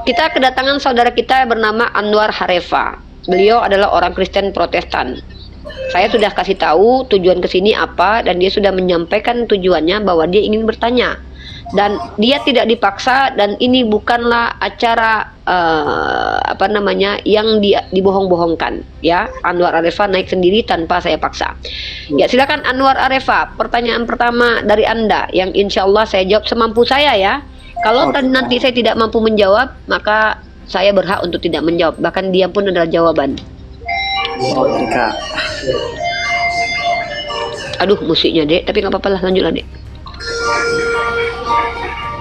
Kita kedatangan saudara kita bernama Anwar Harefa. Beliau adalah orang Kristen Protestan. Saya sudah kasih tahu tujuan kesini apa, dan dia sudah menyampaikan tujuannya bahwa dia ingin bertanya. Dan dia tidak dipaksa, dan ini bukanlah acara yang dia dibohong-bohongkan, ya. Anwar Harefa naik sendiri tanpa saya paksa. Ya, silakan Anwar Harefa, pertanyaan pertama dari Anda yang insya Allah saya jawab semampu saya, ya. Kalau nanti saya tidak mampu menjawab, maka saya berhak untuk tidak menjawab. Bahkan diam pun adalah jawaban. Kak. Aduh, musiknya, Dek. Tapi nggak apa-apa lah, lanjutlah, Dek.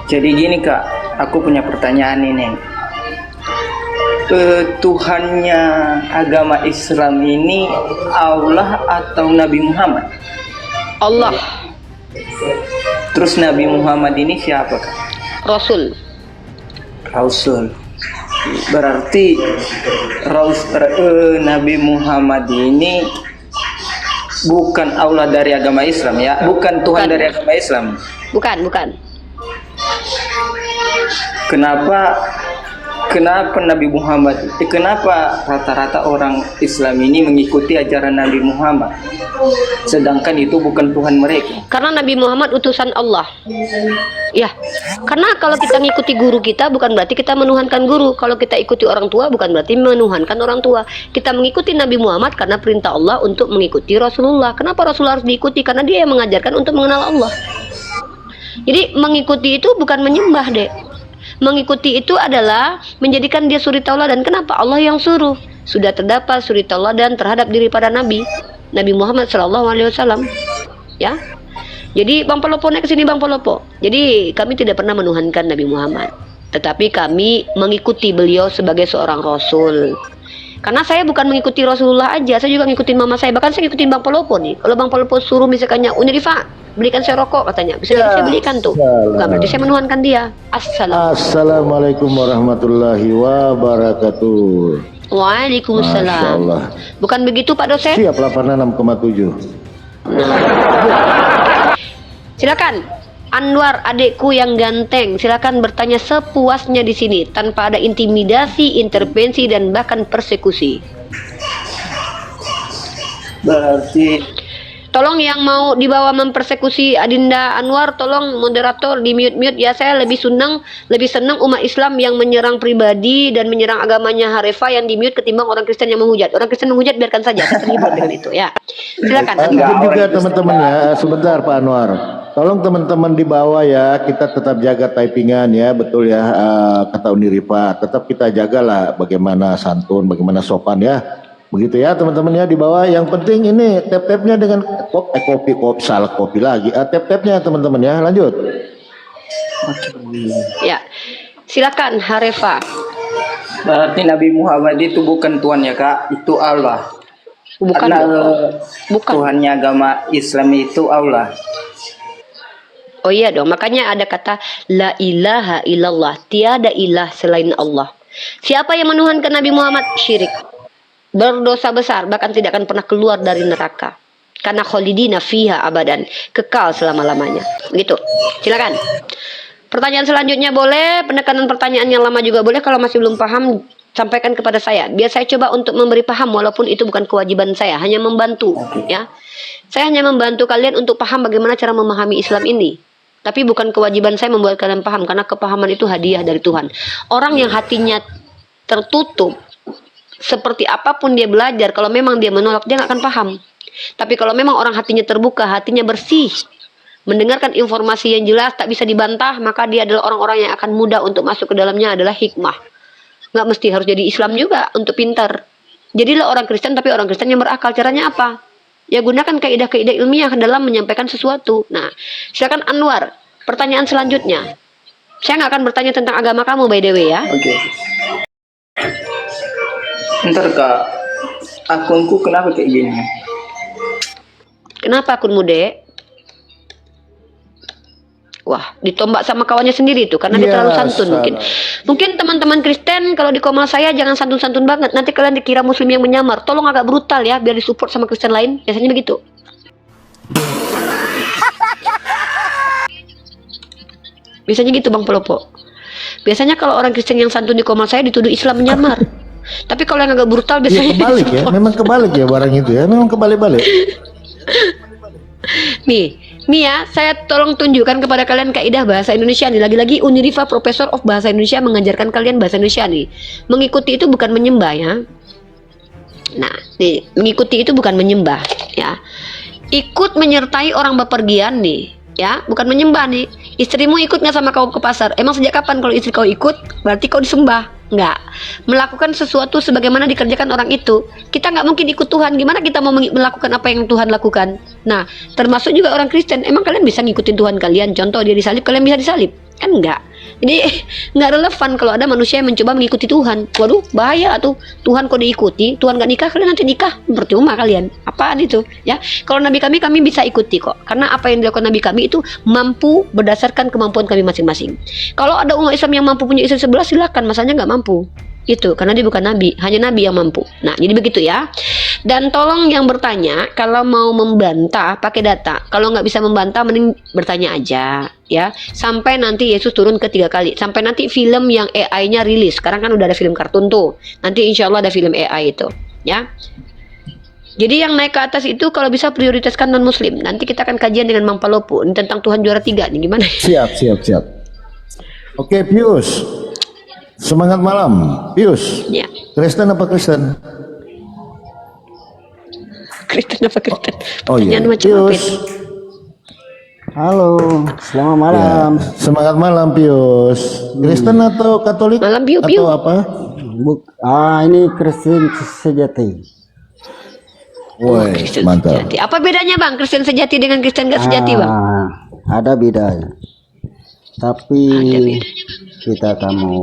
Jadi gini Kak, aku punya pertanyaan ini. Tuhannya agama Islam ini Allah atau Nabi Muhammad? Allah. Terus Nabi Muhammad ini siapa Kak? Rasul. Rasul. Berarti Nabi Muhammad ini bukan Allah dari agama Islam, ya? Bukan Tuhan dari agama Islam. Bukan. Kenapa Nabi Muhammad? Kenapa rata-rata orang Islam ini mengikuti ajaran Nabi Muhammad, sedangkan itu bukan Tuhan mereka? Karena Nabi Muhammad utusan Allah. Ya, karena kalau kita ngikuti guru kita bukan berarti kita menuhankan guru. Kalau kita ikuti orang tua bukan berarti menuhankan orang tua. Kita mengikuti Nabi Muhammad karena perintah Allah untuk mengikuti Rasulullah. Kenapa Rasulullah harus diikuti? Karena dia yang mengajarkan untuk mengenal Allah. Jadi mengikuti itu bukan menyembah, Dek. Mengikuti itu adalah menjadikan dia suri tauladan. Kenapa? Allah yang suruh. Sudah terdapat suri tauladan terhadap diri pada Nabi Muhammad SAW. Ya. Jadi Bang Polopo naik ke sini, Bang Polopo. Jadi kami tidak pernah menuhankan Nabi Muhammad, tetapi kami mengikuti beliau sebagai seorang Rasul. Karena saya bukan mengikuti Rasulullah aja, saya juga ngikutin mama saya. Bahkan saya ngikutin Bang Polopo nih. Kalau Bang Polopo suruh misalkannya, Uni Rifa, belikan saya rokok katanya. Bisa saya belikan tuh. Bukan berarti saya menuhankan dia. Assalamualaikum warahmatullahi wabarakatuh. Waalaikumsalam. Masya Allah. Bukan begitu Pak dosen? Siap 86,7. Silakan Anwar, adekku yang ganteng, silakan bertanya sepuasnya di sini tanpa ada intimidasi, intervensi dan bahkan persekusi. Berarti Tolong yang mau dibawa mempersekusi Adinda Anwar, tolong moderator di mute ya. Saya lebih senang umat Islam yang menyerang pribadi dan menyerang agamanya Harefa yang di mute ketimbang orang Kristen yang menghujat. Orang Kristen menghujat biarkan saja, saya terlibat dengan itu ya. Silakan. Mungkin juga teman-teman ya, sebentar Pak Anwar. Tolong teman-teman di bawah ya, kita tetap jaga typingan ya, betul ya, kata Uni Rifa. Tetap kita jagalah bagaimana santun, bagaimana sopan ya. Begitu ya teman-teman ya di bawah. Yang penting ini tap-tapnya dengan kopi lagi. Tap-tapnya teman-teman ya, lanjut. Ya, silakan Harefa. berarti Nabi Muhammad itu bukan Tuhan ya Kak, itu Allah. Bukan. Bukan. Tuhannya agama Islam itu Allah. Oh iya dong, makanya ada kata la ilaha illallah, tiada ilah selain Allah. Siapa yang menuhankan Nabi Muhammad? Syirik. Berdosa besar, bahkan tidak akan pernah keluar dari neraka. Karena kholidina fiha abadan, kekal selama-lamanya. Begitu. Silakan. Pertanyaan selanjutnya boleh, penekanan pertanyaan yang lama juga boleh. Kalau masih belum paham, sampaikan kepada saya. Biar saya coba untuk memberi paham, walaupun itu bukan kewajiban saya, hanya membantu. Ya, saya hanya membantu kalian untuk paham bagaimana cara memahami Islam ini. Tapi bukan kewajiban saya membuat kalian paham, karena kepahaman itu hadiah dari Tuhan. Orang yang hatinya tertutup, seperti apapun dia belajar, kalau memang dia menolak, dia nggak akan paham. Tapi kalau memang orang hatinya terbuka, hatinya bersih, mendengarkan informasi yang jelas, tak bisa dibantah, maka dia adalah orang-orang yang akan mudah untuk masuk ke dalamnya adalah hikmah. Nggak mesti harus jadi Islam juga untuk pintar. Jadilah orang Kristen, tapi orang Kristen yang berakal. Caranya apa? Ya gunakan kaidah-kaidah ilmiah dalam menyampaikan sesuatu. Nah, silakan Anwar. Pertanyaan selanjutnya. Saya nggak akan bertanya tentang agama kamu by the way ya. Oke. Ntar Kak, akunku kenapa kayak gini? Kenapa akunmu, Dek? Wah, ditombak sama kawannya sendiri tuh karena dia terlalu santun. Mungkin teman-teman Kristen kalau di komal saya jangan santun-santun banget. Nanti kalian dikira muslim yang menyamar. Tolong agak brutal ya biar disupport sama Kristen lain. Biasanya begitu. Biasanya gitu Bang Pelopo. Biasanya kalau orang Kristen yang santun di komal saya dituduh Islam menyamar. Tapi kalau yang agak brutal Ya biasanya kebalik ya, memang kebalik ya barang itu ya, memang kebalik-balik. Nih ya, saya tolong tunjukkan kepada kalian kaidah bahasa Indonesia nih. Lagi-lagi Unirifa Professor of Bahasa Indonesia mengajarkan kalian bahasa Indonesia nih. Mengikuti itu bukan menyembah ya. Nah, nih, mengikuti itu bukan menyembah ya. Ikut menyertai orang bepergian nih, ya, bukan menyembah nih. Istrimu ikut nggak sama kau ke pasar? Emang sejak kapan kalau istri kau ikut berarti kau disembah? Nggak. Melakukan sesuatu sebagaimana dikerjakan orang itu. Kita nggak mungkin ikut Tuhan. Gimana kita mau melakukan apa yang Tuhan lakukan? Nah, termasuk juga orang Kristen. Emang kalian bisa ngikutin Tuhan kalian? Contoh dia disalib, kalian bisa disalib? Kan enggak. Jadi nggak relevan kalau ada manusia yang mencoba mengikuti Tuhan. Waduh, bahaya tuh. Tuhan kok diikuti, Tuhan nggak nikah, kalian nanti nikah. Percuma kalian. Apaan itu? Ya, kalau Nabi kami bisa ikuti kok. Karena apa yang dilakukan Nabi kami itu mampu berdasarkan kemampuan kami masing-masing. Kalau ada umat Islam yang mampu punya istri 11, silakan. Masanya nggak mampu. Itu karena dia bukan nabi, hanya nabi yang mampu. Nah, jadi begitu ya. Dan tolong yang bertanya kalau mau membantah pakai data. Kalau nggak bisa membantah mending bertanya aja ya. Sampai nanti Yesus turun ke 3 kali. Sampai nanti film yang AI-nya rilis. Sekarang kan udah ada film kartun tuh. Nanti insya Allah ada film AI itu ya. Jadi yang naik ke atas itu kalau bisa prioritaskan non muslim. Nanti kita akan kajian dengan Mang Palopo ini tentang Tuhan juara 3 nih gimana? Siap. Oke, Pius. Semangat malam, Pius. Ya. Kristen apa Kristen? Kristen apa Kristen? Oh iya, Pertanyaan macam apa Pius. itu? Halo, selamat malam. Ya, semangat malam, Pius. Kristen atau Katolik? Malam, Piu, atau Piu. apa? Ini Kristen sejati. Woi, Kristen mantap. sejati. Apa bedanya Bang Kristen sejati dengan Kristen gak sejati Bang? Ada bedanya. Tapi Ada bedanya. kita kamu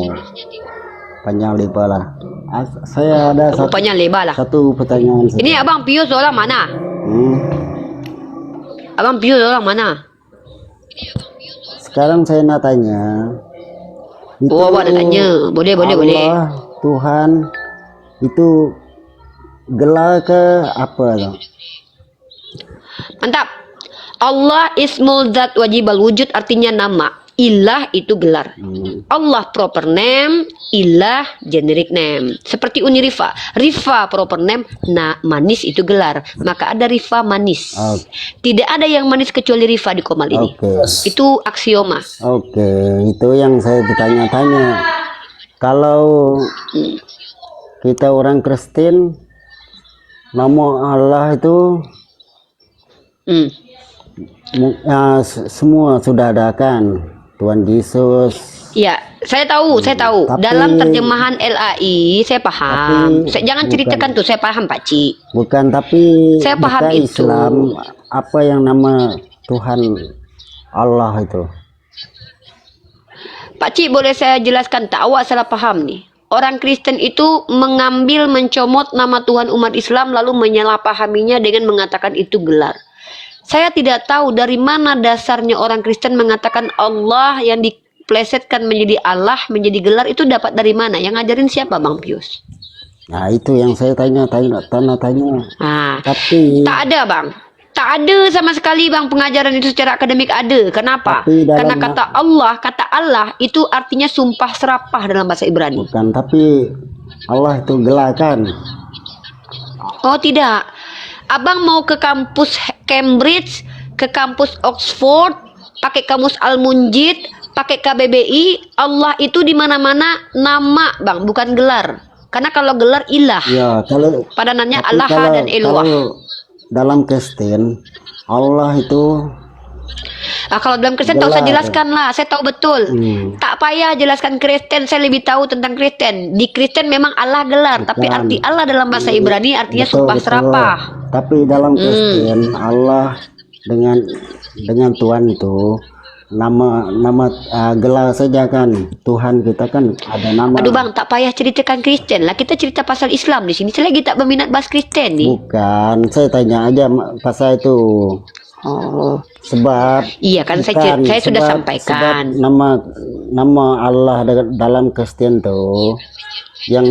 panjang lebar lah. Saya ada Rupanya lebar lah. satu pertanyaan saja. Ini Abang Pius orang mana? Hmm, Abang Pius orang mana? Sekarang saya nak tanya. Oh, Abang nak tanya. Boleh. Allah, Tuhan itu gelar ke apa tuh? Mantap. Allah ismul zat wajibal wujud artinya nama. Ilah itu gelar. Allah proper name, ilah generic name. Seperti Unirifa. Rifa proper name, manis itu gelar. Maka ada Rifa manis. Oke. Tidak ada yang manis kecuali Rifa di Komal ini. Oke. Itu aksioma. Oke, itu yang saya bertanya-tanya. Kalau kita orang Kristen, nama Allah itu Hmm. semua sudah ada kan, Tuhan Yesus. Ya, saya tahu. Tapi- Dalam terjemahan LAI, saya paham. Jangan bukan. ceritakan tuh, saya paham Pak Ci. Bukan, tapi Saya paham bukan itu. Islam, apa yang nama Tuhan Allah itu? Pak Ci, boleh saya jelaskan tak? Awak salah paham nih. Orang Kristen itu mencomot nama Tuhan umat Islam lalu menyalahpahaminya dengan mengatakan itu gelar. Saya tidak tahu dari mana dasarnya orang Kristen mengatakan Allah yang diplesetkan menjadi Allah, menjadi gelar itu dapat dari mana? Yang ngajarin siapa Bang Pius? Nah, itu yang saya tanya. Ah, Tapi tak ada Bang. Tak ada sama sekali Bang pengajaran itu secara akademik ada. Kenapa? Tapi dalam- Karena kata Allah itu artinya sumpah serapah dalam bahasa Ibrani. bukan, tapi Allah itu gelar kan? Oh tidak. Abang mau ke kampus Cambridge, ke kampus Oxford, pakai kamus Al-Munjid, pakai KBBI, Allah itu di mana-mana nama, Bang, bukan gelar. Karena kalau gelar ilah. Ya, kalau Padanannya tapi Allah dan Eluah. kalau dalam Kristen Allah itu Kalau dalam Kristen tak usah Gelar. jelaskan lah, saya tahu betul. Tak payah jelaskan Kristen, saya lebih tahu tentang Kristen. Di Kristen memang Allah gelar, tapi Bukan. arti Allah dalam bahasa Ibrani artinya betul, sumpah betul. serapah. Tapi dalam Kristen Allah dengan Tuhan itu nama gelar saja kan. Tuhan kita kan ada nama. Aduh Bang, tak payah ceritakan Kristen lah. Kita cerita pasal Islam di sini. Saya lagi tak berminat bahas Kristen nih. Bukan, saya tanya aja pasal itu. Oh, Sebab iya kan bukan, saya sudah sebab sampaikan. nama Allah dalam Kristen tuh yang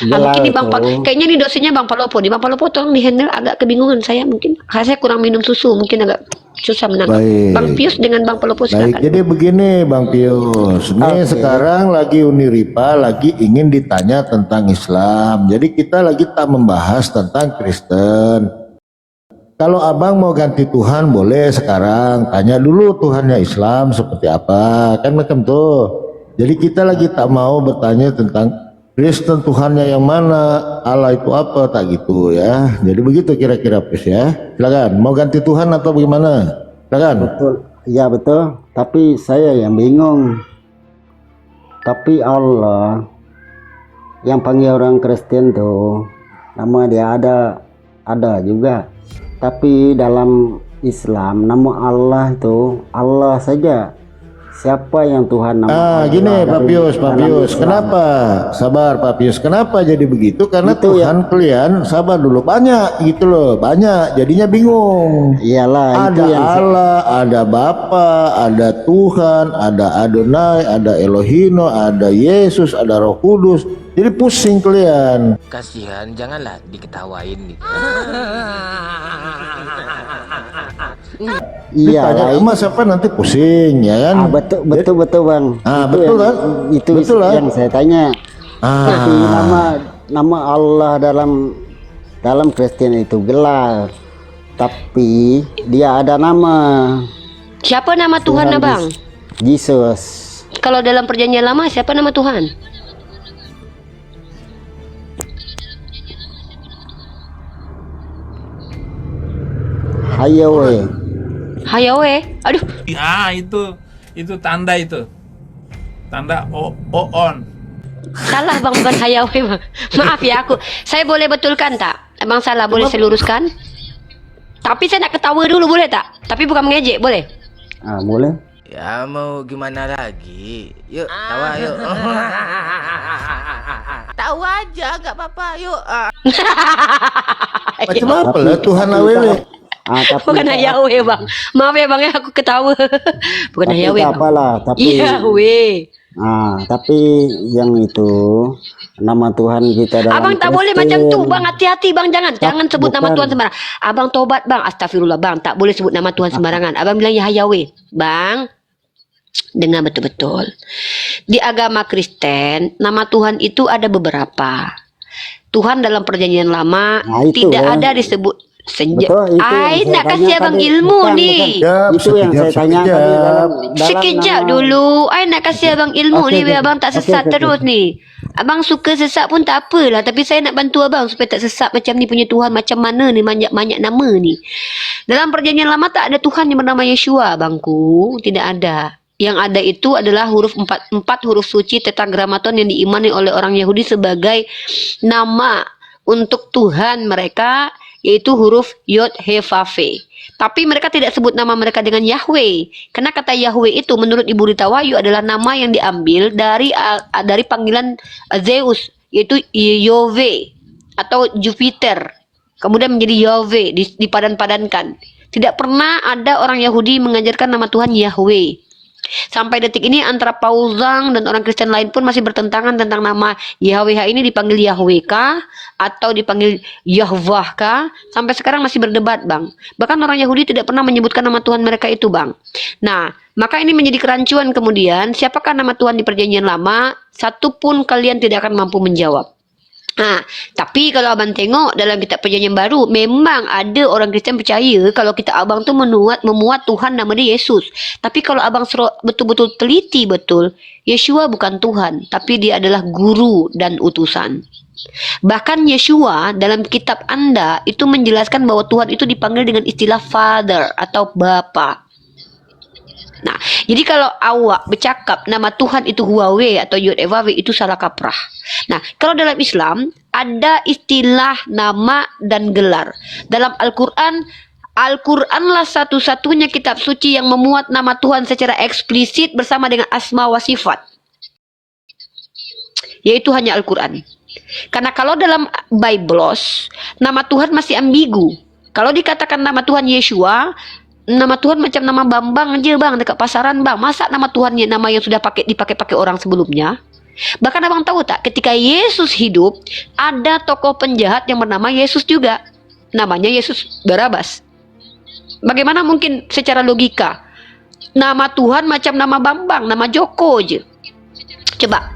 gelar Mungkin di Bang itu. kayaknya nih dosennya Bang Palopo. Di Bang Palopo tolong di-handle, agak kebingungan saya mungkin. Karena saya kurang minum susu, mungkin agak susah menangkap. Baik. Bang Pius dengan Bang Palopo Baik, silakan. jadi begini Bang Pius, ini Oke. sekarang lagi Uniripa lagi ingin ditanya tentang Islam. Jadi kita lagi tak membahas tentang Kristen. Kalau abang mau ganti Tuhan boleh sekarang, tanya dulu Tuhannya Islam seperti apa, kan macam tuh. Jadi kita lagi tak mau bertanya tentang Kristen Tuhannya yang mana, Allah itu apa, tak gitu ya. Jadi begitu kira-kira Pius ya. Silakan, mau ganti Tuhan atau bagaimana? Silakan. Betul, ya betul. Tapi saya yang bingung. Tapi Allah yang panggil orang Kristen tuh, nama dia ada juga. Tapi dalam Islam nama Allah itu Allah saja. Siapa yang Tuhan nama Allah? Gini Pak dari Pius, dalam Islam? kenapa? Sabar Pak Pius, kenapa jadi begitu? Karena Itu Tuhan kalian, sabar dulu, banyak gitu loh, banyak, jadinya bingung. Iyalah itu Ada yang Allah, ada Bapa, ada Tuhan, ada Adonai, ada Elohino, ada Yesus, ada Roh Kudus. Jadi pusing kalian. Kasihan, janganlah diketawain gitu. Ditanya iyalah. sama siapa nanti pusing ya kan? Betul bang. Ah, Itu betul yang- kan? Itu Betul lah. yang saya tanya. Tapi nama Allah dalam Kristen itu gelar. Tapi dia ada nama Siapa nama Tuhan, Abang? Yesus. Kalau dalam perjanjian lama siapa nama Tuhan? Hayawe. Hayawe. Aduh, Itu tanda itu. Tanda on. salah Bang, bukan Hayawe Bang. Maaf ya aku. Saya boleh betulkan tak? Abang salah, boleh saya luruskan? Tapi saya nak ketawa dulu boleh tak? Tapi bukan mengejek, boleh? Boleh. Ya mau gimana lagi? Yuk, tawa yuk. Tawa aja, gak apa-apa. Yuk. Macam apa lah Tuhan awewe? Tapi Bukan Hayawe Bang. Maaf ya Bang ya, aku ketawa. Bukan tapi Hayawe tak Bang. apalah. Tapi Yahwe. tapi yang itu nama Tuhan kita dalam Abang tak boleh Kristen. macam tu Bang, hati-hati Bang, jangan sebut nama bukan. Tuhan sembarang. Abang tobat Bang, astagfirullah Bang, tak boleh sebut nama Tuhan sembarangan. Abang bilang ya Hayawe. Bang, dengar betul-betul. Di agama Kristen, nama Tuhan itu ada beberapa. Tuhan dalam perjanjian lama Nah, itu tidak ya. ada disebut senja. Betul, itu yang Ai saya nak tanya kasih abang tadi. ilmu Bukan, nih. Sekejap, Itu yang saya sekejap, tanya tadi sekejap. dalam Sekejap nama- dulu. Ai nak kasih abang ilmu Okey, ni okey. biar abang tak Okey, sesat okey, terus okey. ni. Abang suka sesat pun tak apalah, tapi saya nak bantu abang supaya tak sesat macam ni punya Tuhan macam mana ni, banyak-banyak nama ni. Dalam perjanjian lama tak ada Tuhan yang bernama Yeshua, abangku. Tidak ada. Yang ada itu adalah empat huruf suci tetragramaton yang diimani oleh orang Yahudi sebagai nama untuk Tuhan mereka, yaitu huruf Yod He Vav He. Tapi mereka tidak sebut nama mereka dengan Yahweh. Karena kata Yahweh itu menurut Ibu Rita Wahyu adalah nama yang diambil dari panggilan Zeus, yaitu Yahweh atau Jupiter. Kemudian menjadi Yahweh, dipadan-padankan. Tidak pernah ada orang Yahudi mengajarkan nama Tuhan Yahweh. Sampai detik ini antara Paul Zhang dan orang Kristen lain pun masih bertentangan tentang nama YHWH ini dipanggil Yahweh kah atau dipanggil Yahwah kah. Sampai sekarang masih berdebat Bang. Bahkan orang Yahudi tidak pernah menyebutkan nama Tuhan mereka itu Bang. Nah, maka ini menjadi kerancuan kemudian. Siapakah nama Tuhan di perjanjian lama? Satu pun kalian tidak akan mampu menjawab. Nah, tapi kalau abang tengok dalam kitab perjanjian baru, memang ada orang Kristen percaya kalau kita abang tu memuat Tuhan nama dia Yesus. Tapi kalau abang betul-betul teliti betul, Yeshua bukan Tuhan, tapi dia adalah guru dan utusan. Bahkan Yeshua dalam kitab Anda itu menjelaskan bahwa Tuhan itu dipanggil dengan istilah Father atau Bapa. Nah, jadi kalau awak bercakap nama Tuhan itu Huawei atau Yod Evawe itu salah kaprah. Nah, kalau dalam Islam ada istilah nama dan gelar. Dalam Al-Quranlah satu-satunya kitab suci yang memuat nama Tuhan secara eksplisit bersama dengan asma wa sifat. Yaitu hanya Al-Quran. Karena kalau dalam Biblos, nama Tuhan masih ambigu. Kalau dikatakan nama Tuhan Yeshua, nama Tuhan macam nama Bambang aja Bang dekat pasaran Bang. Masa nama Tuhannya nama yang sudah dipakai orang sebelumnya? Bahkan abang tahu tak, ketika Yesus hidup, ada tokoh penjahat yang bernama Yesus juga. Namanya Yesus Barabas. Bagaimana mungkin secara logika? Nama Tuhan macam nama Bambang, nama Joko aja. Coba,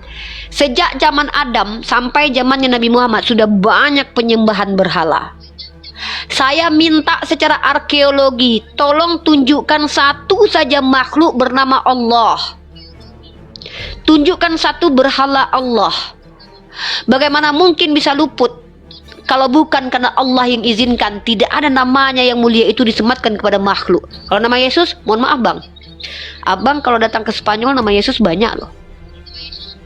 sejak zaman Adam sampai zamannya Nabi Muhammad sudah banyak penyembahan berhala. Saya minta secara arkeologi, tolong tunjukkan satu saja makhluk bernama Allah. Tunjukkan satu berhala Allah. Bagaimana mungkin bisa luput kalau bukan karena Allah yang izinkan? Tidak ada namanya yang mulia itu disematkan kepada makhluk. Kalau nama Yesus, mohon maaf bang, abang kalau datang ke Spanyol nama Yesus banyak loh.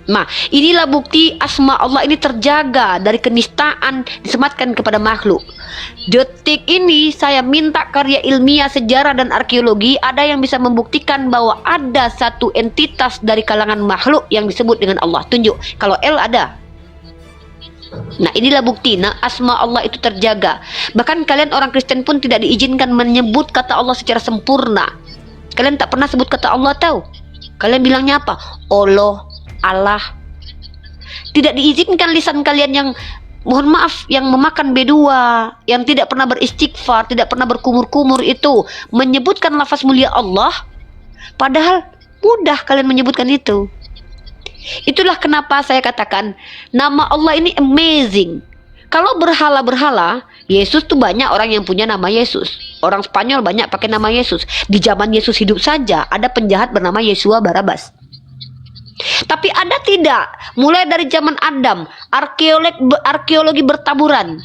Nah, inilah bukti asma Allah ini terjaga dari kenistaan disematkan kepada makhluk. Detik ini saya minta karya ilmiah, sejarah dan arkeologi, ada yang bisa membuktikan bahwa ada satu entitas dari kalangan makhluk yang disebut dengan Allah. Tunjuk, kalau L ada. Nah, inilah bukti, nah asma Allah itu terjaga. Bahkan kalian orang Kristen pun tidak diizinkan menyebut kata Allah secara sempurna. Kalian tak pernah sebut kata Allah tahu. Kalian bilangnya apa? Allah. Tidak diizinkan lisan kalian yang, mohon maaf, yang memakan B2, yang tidak pernah beristighfar, tidak pernah berkumur-kumur itu menyebutkan lafaz mulia Allah, padahal mudah kalian menyebutkan itu. Itulah kenapa saya katakan nama Allah ini amazing. Kalau berhala-berhala, Yesus tuh banyak orang yang punya nama Yesus. Orang Spanyol banyak pakai nama Yesus. Di zaman Yesus hidup saja ada penjahat bernama Yesua Barabas. Tapi ada tidak, mulai dari zaman Adam, arkeologi bertaburan,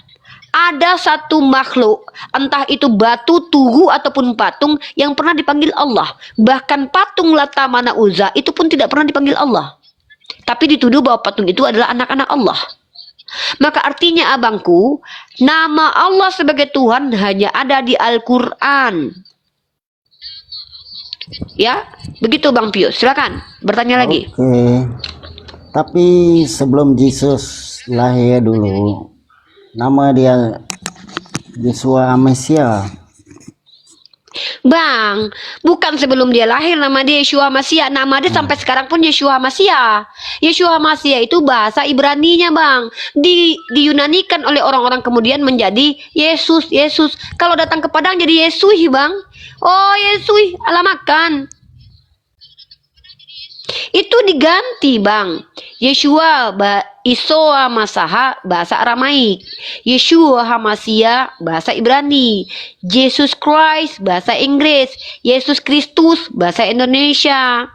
ada satu makhluk, entah itu batu, tugu ataupun patung, yang pernah dipanggil Allah. Bahkan patung Lata Mana Uzza itu pun tidak pernah dipanggil Allah, tapi dituduh bahwa patung itu adalah anak-anak Allah. Maka artinya abangku, nama Allah sebagai Tuhan hanya ada di Al-Quran. Ya, begitu Bang Pius. Silakan bertanya lagi. Oke. Tapi sebelum Yesus lahir dulu, nama dia Yeshua Mesia. Bang, bukan sebelum dia lahir nama dia Yeshua Masya. Nama dia sampai sekarang pun Yeshua Masya. Yeshua Masya itu bahasa Ibraninya bang. Diyunanikan oleh orang-orang kemudian menjadi Yesus. Kalau datang ke Padang jadi Yesus bang. Oh Yesus, ala makan. Itu diganti bang. Yeshua Isoa Masaha bahasa Aramaik, Yeshua Hamasia bahasa Ibrani, Jesus Christ bahasa Inggris, Yesus Kristus bahasa Indonesia.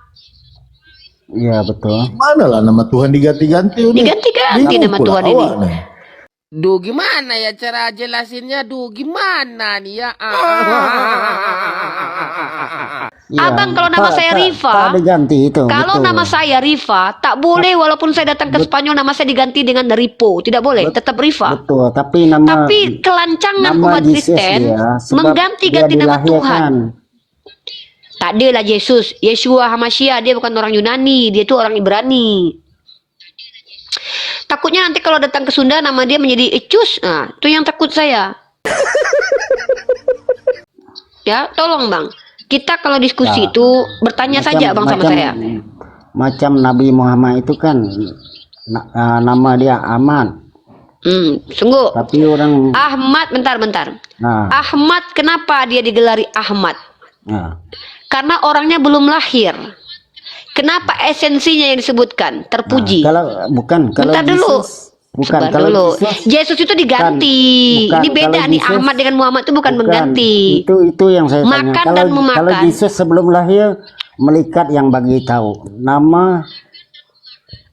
Iya betul. Mana lah nama Tuhan diganti-ganti? Diganti-ganti nama Tuhan ini. Duh gimana ya cara jelasinnya? Duh gimana nih ya? Ya, Abang kalau nama saya Rifa, diganti itu. kalau betul. nama saya Rifa, tak boleh walaupun saya datang ke Spanyol nama saya diganti dengan Ripo, tidak boleh, tetap Rifa. Betul, tapi kelancangan nama umat Jesus Kristen ya, sebab mengganti-ganti dia nama Tuhan. dilahirkan. Tak ada lah Yesus, Yeshua Hamasya, dia bukan orang Yunani, dia itu orang Ibrani. Takutnya nanti kalau datang ke Sunda nama dia menjadi Ecus, nah itu yang takut saya. Ya, tolong bang. Kita kalau diskusi itu bertanya saja bang sama saya. Macam Nabi Muhammad itu kan nama dia Ahmad. Sungguh. Tapi orang Ahmad, bentar. Nah, Ahmad, kenapa dia digelari Ahmad? nah. Karena orangnya belum lahir. Kenapa esensinya yang disebutkan? Terpuji. Kalau Bentar dulu. Bukan Sabar kalau dulu. Jesus, Yesus itu diganti. bukan. Ini beda Kalau nih, Jesus- Ahmad dengan Muhammad itu bukan mengganti. Itu yang saya tanya. Makan Kalau dan memakan. kalau Yesus sebelum lahir, malaikat yang bagi tahu nama.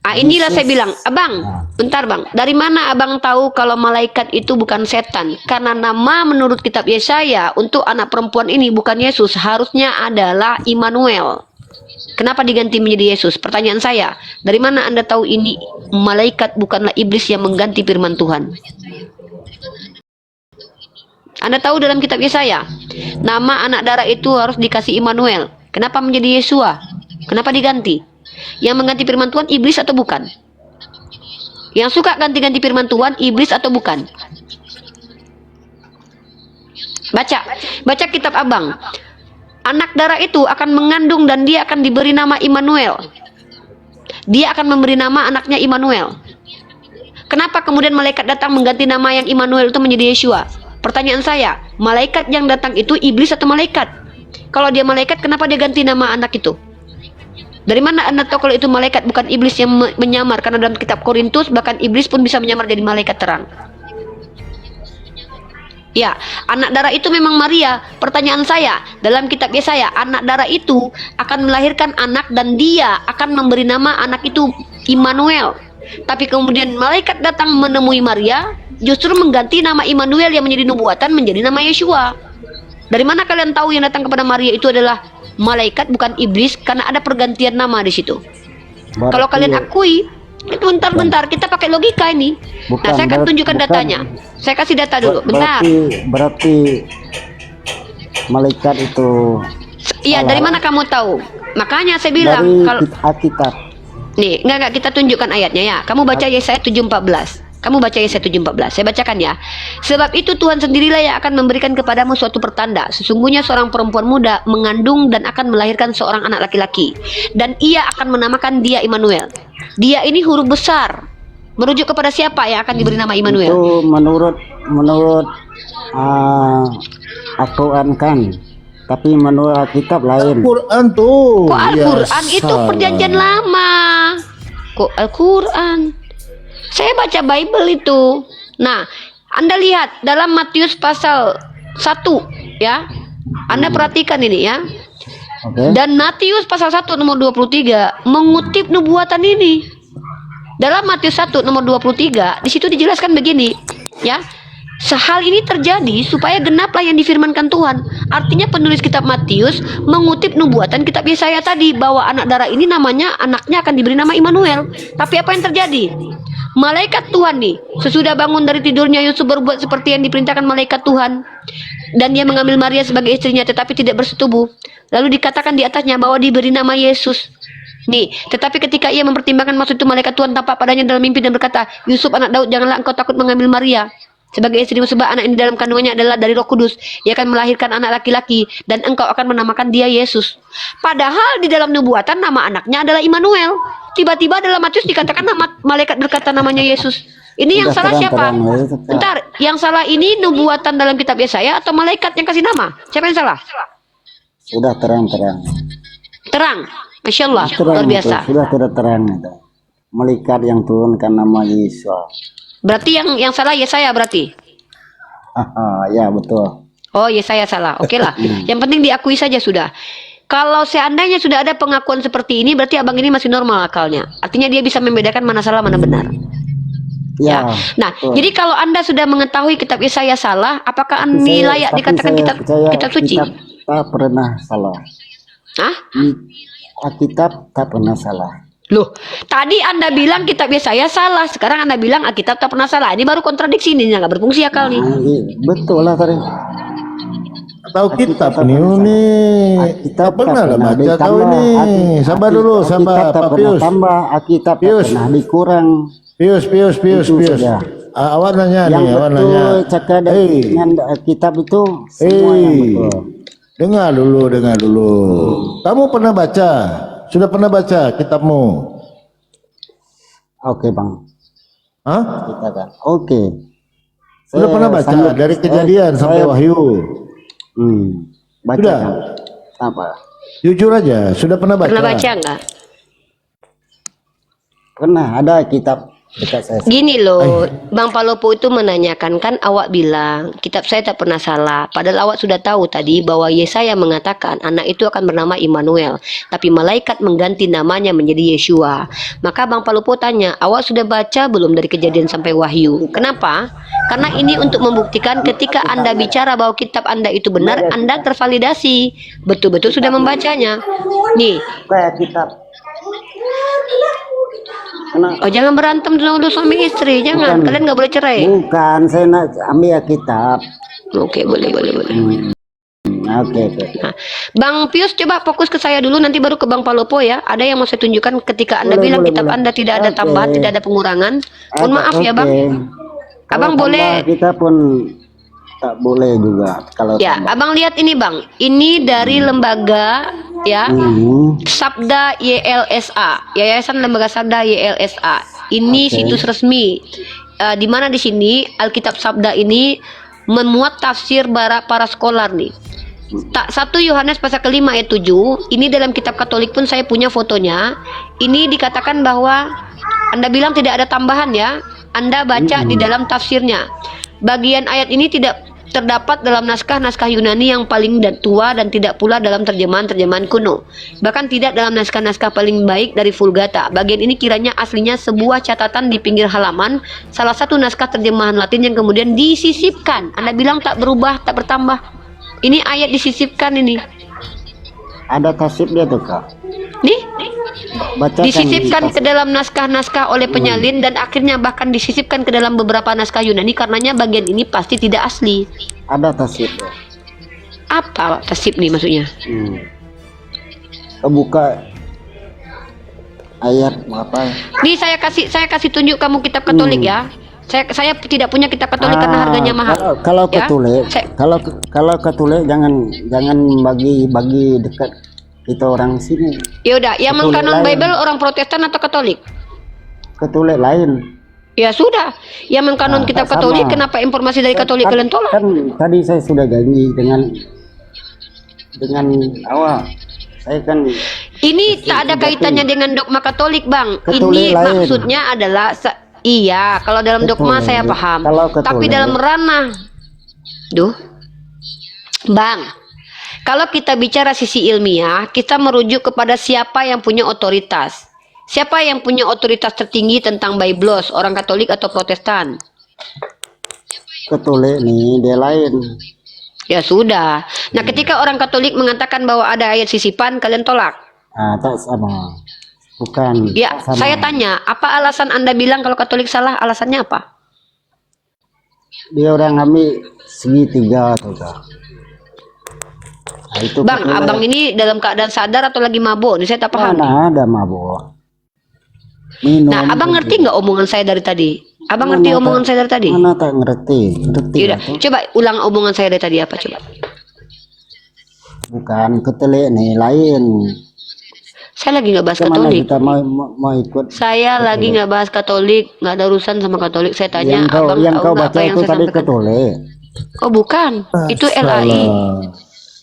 Inilah Jesus. saya bilang, abang, bentar bang, dari mana abang tahu kalau malaikat itu bukan setan? Karena nama menurut kitab Yesaya untuk anak perempuan ini bukan Yesus, harusnya adalah Immanuel. Kenapa diganti menjadi Yesus? Pertanyaan saya, dari mana anda tahu ini malaikat bukanlah iblis yang mengganti firman Tuhan? Anda tahu dalam kitab Yesaya, nama anak darah itu harus dikasih Immanuel. Kenapa menjadi Yesua? Kenapa diganti? Yang mengganti firman Tuhan iblis atau bukan? Yang suka ganti-ganti firman Tuhan iblis atau bukan? Baca kitab abang. Anak darah itu akan mengandung dan dia akan diberi nama Immanuel. dia akan memberi nama anaknya Immanuel. Kenapa kemudian malaikat datang mengganti nama yang Immanuel itu menjadi Yeshua? Pertanyaan saya, malaikat yang datang itu iblis atau malaikat? Kalau dia malaikat, kenapa dia ganti nama anak itu? Dari mana Anda tahu kalau itu malaikat bukan iblis yang menyamar? Karena dalam kitab Korintus bahkan iblis pun bisa menyamar jadi malaikat terang. Ya, anak darah itu memang Maria. Pertanyaan saya, dalam kitab Yesaya, anak darah itu akan melahirkan anak dan dia akan memberi nama anak itu Immanuel. Tapi kemudian malaikat datang menemui Maria, justru mengganti nama Immanuel yang menjadi nubuatan menjadi nama Yeshua. Dari mana kalian tahu yang datang kepada Maria itu adalah malaikat bukan iblis? Karena ada pergantian nama di situ. Berarti- Kalau kalian akui, itu bentar, kita pakai logika ini. Nah, saya akan tunjukkan datanya. Saya kasih data dulu, bentar. Berarti malaikat itu Iya, dari mana kamu tahu? Makanya saya bilang dari kalau Alkitab. nih, enggak kita tunjukkan ayatnya ya. Kamu baca Yesaya 7:14. Kamu baca Yesaya 7:14. Saya bacakan ya. Sebab itu Tuhan sendirilah yang akan memberikan kepadamu suatu pertanda. Sesungguhnya seorang perempuan muda mengandung dan akan melahirkan seorang anak laki-laki. Dan ia akan menamakan dia Immanuel. Dia ini huruf besar. Merujuk kepada siapa yang akan diberi nama Immanuel? Itu menurut Al-Quran kan. Tapi menurut Alkitab lain. Quran tuh. Kok Al-Quran Ya, itu perjanjian salah. lama? Kok Al-Quran? Saya baca Bible itu. Nah, Anda lihat dalam Matius pasal 1 ya. Anda perhatikan ini ya. Oke. Dan Matius pasal 1 nomor 23 mengutip nubuatan ini. Dalam Matius 1 nomor 23 di situ dijelaskan begini, ya. Sehal ini terjadi supaya genaplah yang difirmankan Tuhan. Artinya penulis kitab Matius mengutip nubuatan kitab Yesaya tadi bahwa anak darah ini namanya anaknya akan diberi nama Immanuel. Tapi apa yang terjadi? Malaikat Tuhan nih, sesudah bangun dari tidurnya Yusuf berbuat seperti yang diperintahkan malaikat Tuhan. Dan dia mengambil Maria sebagai istrinya tetapi tidak bersetubuh. Lalu dikatakan di atasnya bahwa diberi nama Yesus. Nih, tetapi ketika ia mempertimbangkan maksud itu malaikat Tuhan tampak padanya dalam mimpi dan berkata, Yusuf anak Daud, janganlah engkau takut mengambil Maria sebagai istrimu, sebab anak ini dalam kandungannya adalah dari Roh Kudus. Ia akan melahirkan anak laki-laki dan engkau akan menamakan dia Yesus. Padahal di dalam nubuatan nama anaknya adalah Immanuel. Tiba-tiba dalam Matius dikatakan nama malaikat berkata namanya Yesus. Ini yang salah siapa? Bentar, yang salah ini nubuatan dalam kitab Yesaya atau malaikat yang kasih nama? Siapa yang salah? Sudah terang-terang. Terang. Masya Allah, Terang luar itu, biasa. sudah tidak terang itu. Malaikat yang turunkan nama Yesus. Berarti yang salah Yesaya berarti? Ya betul. Oh, Yesaya salah. Oke lah. Yang penting diakui saja sudah. Kalau seandainya sudah ada pengakuan seperti ini, berarti abang ini masih normal akalnya. Artinya dia bisa membedakan mana salah mana benar. Ya. Nah, betul. jadi kalau Anda sudah mengetahui kitab Yesaya salah, apakah ini layak Tapi dikatakan saya kitab percaya kitab suci? Kitab tak pernah salah. Hah? Alkitab tak pernah salah. Loh, tadi Anda bilang kitab Yesaya salah, sekarang Anda bilang Alkitab tak pernah salah. Ini baru kontradiksi nih, nggak berfungsi akal nih. Betul lah tadi. Tahu kitab nih. Alkitab Tak pernah lah baca tahu ditambah. ini. Sabar dulu, sabar Alkitab tak Pak pernah Pius. tambah. Alkitab tak Pius. pernah dikurang. Pius. Itu saja. Awak nanya Yang nih, awak nanya. betul cakap dengan Alkitab itu semua yang betul. Dengar dulu. Kamu pernah baca? Sudah pernah baca kitabmu? Oke bang, Hah? kita kan. Oke. Sudah Saya pernah baca sanggup- dari kejadian sampai saya- wahyu? Baca Sudah. kan? Apa? Jujur aja, sudah pernah baca? Pernah baca nggak? Pernah ada kitab dekat saya. Gini loh, Bang Palopo itu menanyakan, kan awak bilang kitab saya tak pernah salah. Padahal awak sudah tahu tadi bahwa Yesaya mengatakan anak itu akan bernama Immanuel. Tapi malaikat mengganti namanya menjadi Yeshua. Maka Bang Palopo tanya, awak sudah baca belum dari kejadian sampai wahyu? Kenapa? Karena ini untuk membuktikan ketika Anda bicara bahwa kitab Anda itu benar, Anda tervalidasi. Betul-betul sudah membacanya. Nih, Kayak kitab. Kena- oh jangan berantem dulu suami istri, jangan. Bukan. Kalian nggak boleh cerai. Bukan, saya nak ambil kitab. Oke, boleh. Oke. Nah, Bang Pius coba fokus ke saya dulu, nanti baru ke Bang Palopo ya. Ada yang mau saya tunjukkan ketika Anda bilang kitab Anda tidak ada Oke. tambahan, tidak ada pengurangan. Mohon maaf ya Bang. Oke. Abang Kalau boleh tambah kita pun tak boleh juga kalau Ya, tambah. abang lihat ini bang. Ini dari lembaga ya Sabda YLSA, Yayasan Lembaga Sabda YLSA. Ini Oke. situs resmi. Di mana di sini Alkitab Sabda ini memuat tafsir para skolar nih. 1 Yohanes pasal ke-5 ayat 7. Ini dalam kitab Katolik pun saya punya fotonya. Ini dikatakan bahwa Anda bilang tidak ada tambahan ya. Anda baca di dalam tafsirnya. Bagian ayat ini tidak terdapat dalam naskah-naskah Yunani yang paling tua dan tidak pula dalam terjemahan-terjemahan kuno. Bahkan tidak dalam naskah-naskah paling baik dari Vulgata. Bagian ini kiranya aslinya sebuah catatan di pinggir halaman, salah satu naskah terjemahan Latin yang kemudian disisipkan. Anda bilang tak berubah, tak bertambah. Ini ayat disisipkan ini. Ada tasib dia tuh kak. Nih, Bacakan disisipkan ke tasib. dalam naskah-naskah oleh penyalin dan akhirnya bahkan disisipkan ke dalam beberapa naskah Yunani karenanya bagian ini pasti tidak asli. Ada tasib ya. Apa tasib nih maksudnya? Kebuka ayat apa? Nih saya kasih tunjuk kamu kitab Katolik ya. Saya tidak punya kitab Katolik karena harganya mahal. Kalau Ya, Katolik, saya- kalau Katolik jangan bagi dekat kita orang sini. Ya udah, yang Katolik mengkanon lain. Bible orang Protestan atau Katolik? Katolik lain. Ya sudah, yang mengkanon Nah, kitab tak Katolik sama. kenapa informasi dari Katolik kalian tolak? Kan tadi saya sudah janji dengan awal. Saya kan Ini tak ada kaitannya dengan dogma Katolik, Bang. Ini Katolik lain. maksudnya adalah iya, kalau dalam dogma Katolik. saya paham. Kalau Katolik. Tapi dalam ranah Bang, kalau kita bicara sisi ilmiah, kita merujuk kepada siapa yang punya otoritas. Siapa yang punya otoritas tertinggi tentang Biblos, orang Katolik atau Protestan? Katolik nih dia lain. Ya sudah. Nah, ketika orang Katolik mengatakan bahwa ada ayat sisipan, kalian tolak. Tak sama. Bukan. Ya, tak sama. saya tanya, apa alasan Anda bilang kalau Katolik salah? Alasannya apa? Dia orang ambil segitiga tuh kak. Nah, itu Bang, Katolik. abang ini dalam keadaan sadar atau lagi mabuk? Ini saya tak paham. Mana ada mabuk. Minum. Nah, abang ngerti nggak omongan saya dari tadi? Abang Mana ngerti tak- omongan saya dari tadi? Mana tak ngerti. Ngerti Yaudah, lah tuh. coba ulang omongan saya dari tadi apa coba? Bukan Katolik nih lain. Saya lagi nggak bahas Kemana Katolik. kita mau ikut? Saya lagi nggak bahas Katolik, nggak ada urusan sama Katolik. Saya tanya, Yang tahu kau nggak baca apa yang itu saya tadi sampaikan? Katolik. Oh bukan, itu LAI.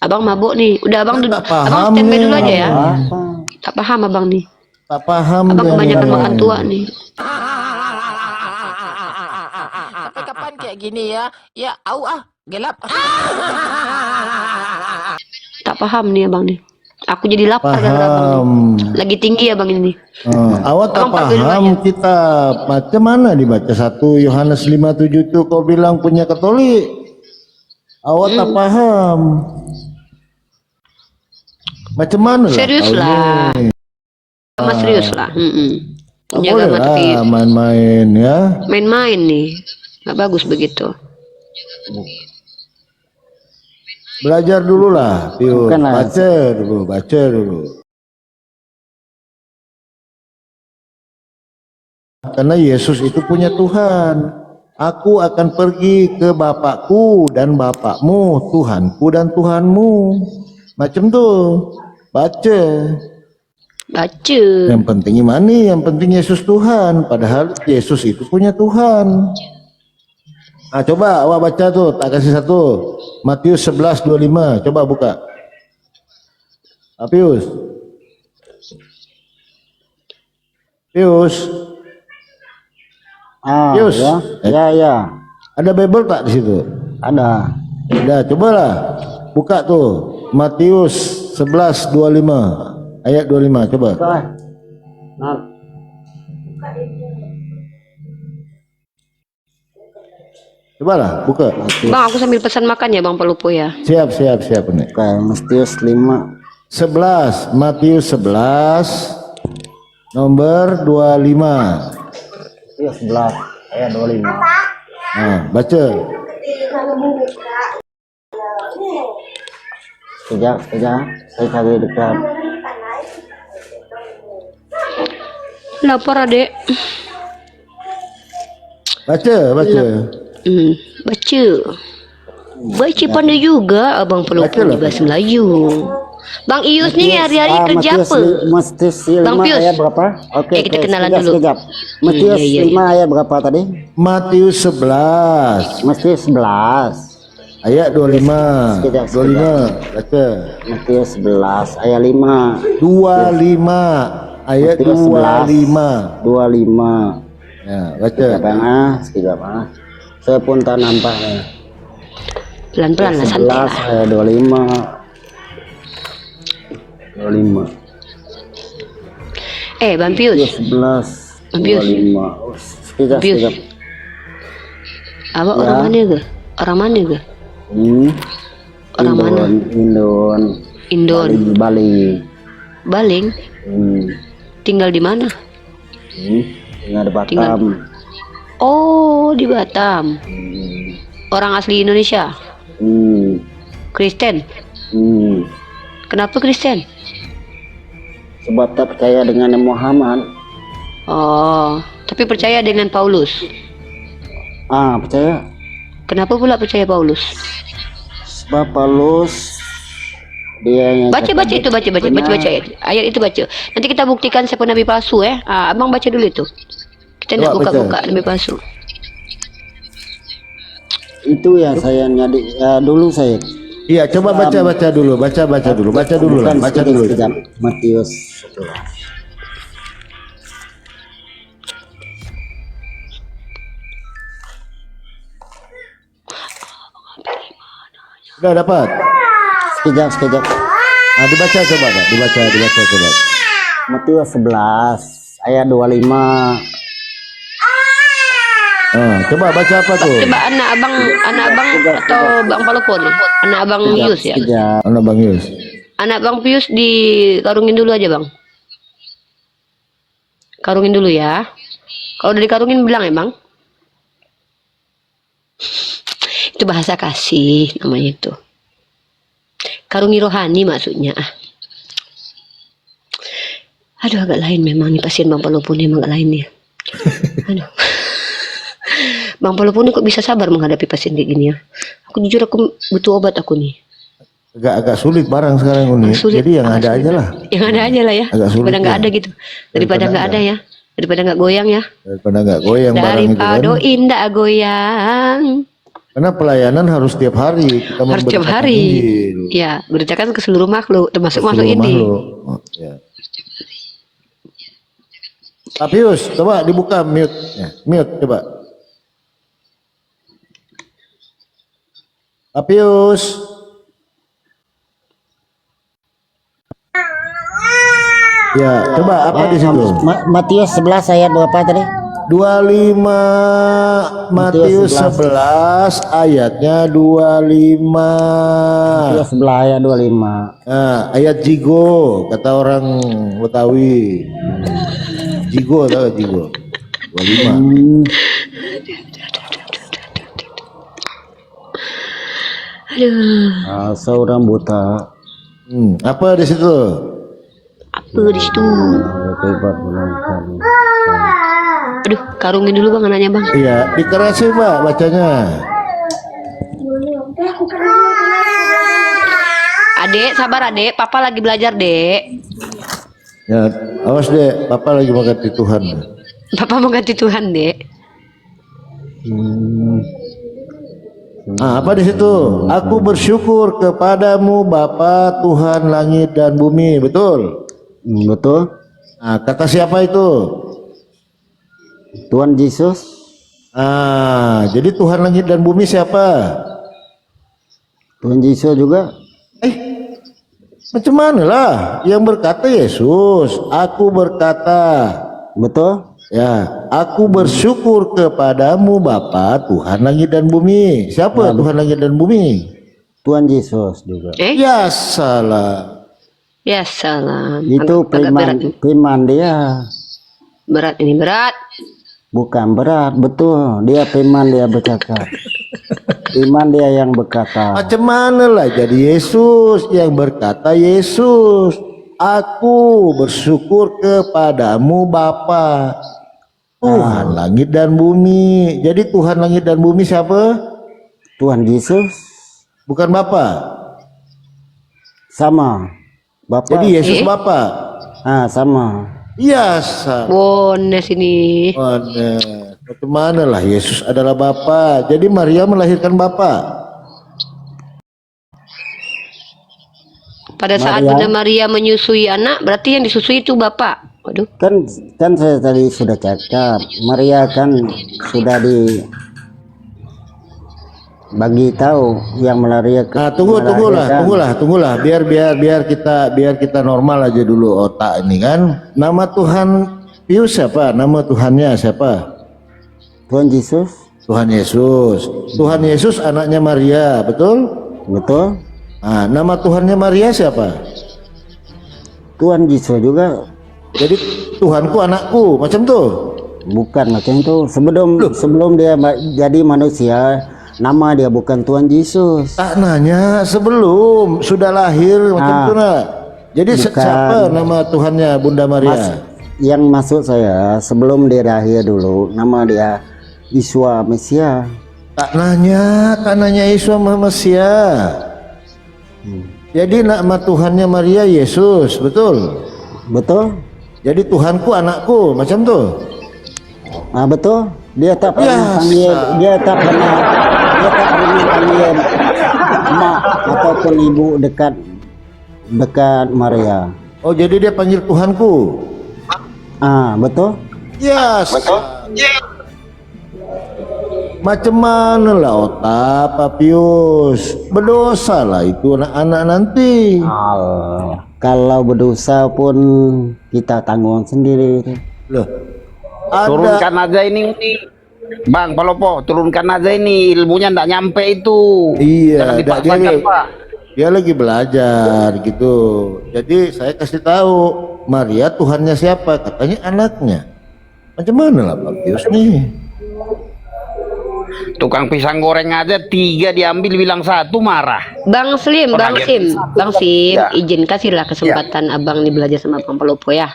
Abang mabuk nih. Udah abang duduk. Tak paham Abang standby nih. dulu aja ya. Apa? Tak paham abang nih. Tak paham Abang dia kebanyakan nih. makan tua nih. Sampai kapan kayak gini ya? Ya, gelap. Ah. Tak paham nih abang nih. Aku jadi lapar gara-gara abang nih. Paham. Lagi tinggi abang ini. Awak tak Abang panggil dulu paham aja. kitab. Macam mana dibaca 1 Yohanes 5:7 itu kau bilang punya Katolik. Awak tak paham. Macam mana lah? Serius kau lah. ni? Sama serius lah. Tak Jaga boleh mati. lah main-main ya. Main-main nih. Nggak bagus begitu. Belajar dulu lah, Pius. Bukan lah. Baca dulu. Karena Yesus itu punya Tuhan. Aku akan pergi ke Bapakku dan Bapakmu, Tuhanku dan Tuhanmu. Macam tuh. Baca. Baca. Yang penting imani, yang penting Yesus Tuhan. Padahal Yesus itu punya Tuhan. Ah, coba awak baca tuh, tak kasih satu. Matius 11:25. Coba buka. Pius. Pius. Pius. Ya. Ada Bible tak di situ? Ada. Udah, cobalah. Buka tuh. Matius 11:25. Ayat 25, coba. Nah, Cobalah, buka. Bang, aku sambil pesan makan ya Bang Pelupo ya. Siap nih. kayak Matius 5. 11, Matius 11 nomor 25. Iya 11 ayat 25. Nah, baca. Sekejap, saya cari dekat. Lapar adek. Baca. Baca. Baca pandai juga Abang Pelopon di bahasa Melayu. Bang Ius nih hari-hari kerja apa? Matius Bang 5 Pius. ayat berapa? Oke, Kita kenalan sekejap, dulu. sekejap. Matius iya, 5 ayat berapa tadi? Matius 11 Matius 11. ayat 25. Sekejap, 25 baca. Matius 11 ayat 5. 25 ayat Matius 25. 25. Ya, baca. Sekejap. Saya pun tak nampak. Pelan-pelan lah, santai 11 lah. ayat 25. 25. Bang Pius. 11 Ambius. 25. Sekejap, Ambius. sekejap. Abang Ya. orang mana ke? Orang mana ke? Orang mana? Indon. Bali. Baling. Tinggal di mana? Tinggal di Batam. Oh, di Batam. Orang asli Indonesia. Kristen. Kenapa Kristen? Sebab tak percaya dengan Muhammad. Oh, tapi percaya dengan Paulus. Percaya. Kenapa pula percaya Paulus? Sebab Paulus dia yang Baca itu, baca ayat itu baca. Nanti kita buktikan siapa nabi palsu Abang baca dulu itu. Kita nak Coba baca. buka-buka nabi palsu. itu ya saya dulu saya. Iya, coba baca dulu, baca dulu lah, Bukan, baca dulu. sekejap. Matius 11. Sudah dapat. Sekejap. Dibaca coba, Pak. Dibaca coba. Matius 11 ayat 25. Coba baca apa tuh? Coba anak abang atau Bang Palopon nih? Anak abang Pius ya? Sekejap. Anak Bang Yus. Anak Bang Pius dikarungin dulu aja Bang. Karungin dulu ya. Kalau udah dikarungin bilang ya Bang. Itu bahasa kasih namanya itu. Karungi rohani maksudnya. Aduh agak lain memang nih pasien Bang Palopon emang agak lain nih. Aduh. Bang Palopon kok bisa sabar menghadapi pasien kayak gini ya? Aku jujur aku butuh obat aku nih. Agak sulit barang sekarang ini. Sulit. Jadi yang ada aja lah. Yang ada aja lah ya. Agak sulit Daripada nggak ya. ada gitu. Daripada nggak ada ya. Daripada nggak goyang ya. Daripada nggak goyang barang itu kan. Daripada indah goyang. Karena pelayanan harus tiap hari. Kita Harus tiap memberitakan hari. Injil. Ya, beritakan ke seluruh makhluk termasuk makhluk Seluruh ini. makhluk. Ya. Papius, coba dibuka mute. Mute coba. Papius. Ya, coba apa di situ? Matius 11 ayat berapa tadi? 25 Matius 11 ayatnya 25. Matius 11 ayat 25. Nah, ayat jigo kata orang Betawi. Jigo tahu jigo. 25. Aduh, Seorang buta. Apa di situ? apa di situ? Hebat menonton. Aduh, karungin dulu Bang anaknya Bang. Iya, dikerasin Mbak bacanya. Adek, sabar Adek, Papa lagi belajar Dek. Ya, awas deh, Papa lagi mengganti Tuhan. Papa mau ganti Tuhan Dek. Apa di situ? Aku bersyukur kepadamu Bapa Tuhan langit dan bumi, betul? Betul. Kata siapa itu? Tuhan Yesus. Jadi Tuhan langit dan bumi siapa? Tuhan Yesus juga. Macam mana lah? Yang berkata Yesus, aku berkata. Betul. Ya, aku bersyukur kepadamu Bapa Tuhan langit dan bumi. Siapa Tuhan langit dan bumi? Tuhan Yesus juga. Ya salah. Ya salam. Itu Agak berat. firman dia. Berat ini berat. Bukan berat, betul. Dia firman dia bercakap. Firman dia yang berkata. Macam mana lah jadi Yesus yang berkata Yesus, aku bersyukur kepadamu Bapa Tuhan langit dan bumi. Jadi Tuhan langit dan bumi siapa? Tuhan Yesus. Bukan Bapa. Sama. Bapak. Jadi Yesus Bapa. Sama. Iya, Bones ini. Macam mana lah Yesus adalah Bapa. Jadi Maria melahirkan Bapa. Pada saat Bunda Maria menyusui anak, berarti yang disusui itu Bapak. Waduh. Kan saya tadi sudah cakap, Maria kan sudah bagi tahu yang melahirkan. Tunggulah. Biar kita normal aja dulu otak ini kan. Nama Tuhan Pius siapa? Nama Tuhannya siapa? Tuhan Yesus. Tuhan Yesus. Tuhan Yesus anaknya Maria, betul? Betul. Nah, nama Tuhannya Maria siapa? Tuhan Yesus juga. Jadi Tuhanku anakku, macam tuh. Bukan macam itu. Sebelum dia jadi manusia, nama dia bukan Tuhan Yesus. Tak nanya sebelum sudah lahir macam itu nah. Jadi siapa nama Tuhannya Bunda Maria? Yang maksud saya sebelum dia lahir dulu, nama dia Yesua Mesia. Tak nanya Yesua Mesia. Jadi nama Tuhannya Maria Yesus, betul? Betul. Jadi Tuhanku anakku, macam tuh. Betul. Dia tak pernah panggil mak ataupun ibu dekat Maria. Oh, jadi dia panggil Tuhanku. Betul. Yes. Betul. Macam mana lah otak Papius? Berdosa lah itu anak-anak nanti. Kalau berdosa pun kita tanggung sendiri. Loh. Turunkan aja ini Bang Palopo, turunkan aja ini, ilmunya ndak nyampe itu. Iya, jangan dipaksakan, Pak. Dia lagi belajar gitu. Jadi saya kasih tahu, Maria Tuhannya siapa? Katanya anaknya. Macam mana lah Papius nih? Tukang pisang goreng aja 3 diambil, bilang 1 marah. Bang Sim, Ya. izin kasihlah kesempatan abang nih belajar sama Bang Palopo ya.